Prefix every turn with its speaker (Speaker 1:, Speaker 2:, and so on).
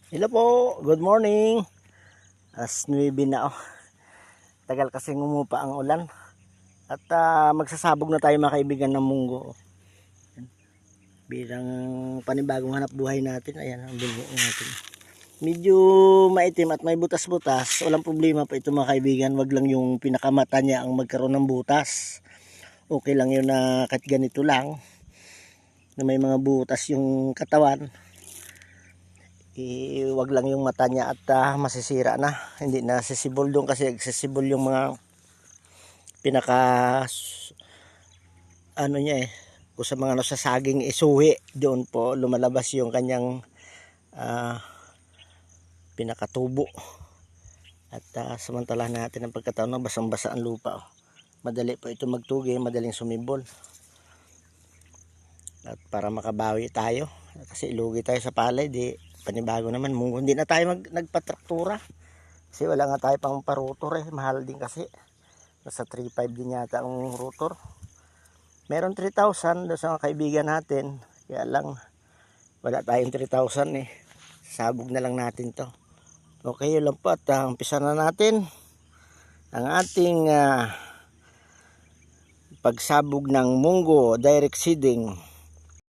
Speaker 1: Hello po, good morning. As 9 na Tagal kasi ngumupa ang ulan. At magsasabog na tayo mga kaibigan ng munggo. Bilang panibagong hanap buhay natin. Ayan ang munggo natin. Medyo maitim at may butas-butas. Walang problema pa ito mga kaibigan. Wag lang yung pinakamata niya ang magkaroon ng butas. Okay lang yun na kahit ganito lang. Na may mga butas yung katawan. Wag lang yung mata niya at masisira na, hindi na sisibol doon kasi accessible yung mga pinaka ano niya kung sa mga sa saging isuhi doon po lumalabas yung kanyang uh, pinakatubo at samantala natin ang pagkataon na basang-basa ang lupa madali po ito magtugi, madaling sumibol at para makabawi tayo kasi ilugi tayo sa palay di panibago naman munggo, hindi na tayo nagpatraktura kasi wala nga tayo pang parutor mahal din kasi nasa 3.5 din yata ang rotor, meron 3,000 doon sa mga kaibigan natin kaya lang wala tayong 3,000 sabog na lang natin to. Okay, yun lang po at umpisa na natin ang ating pagsabog ng munggo direct seeding.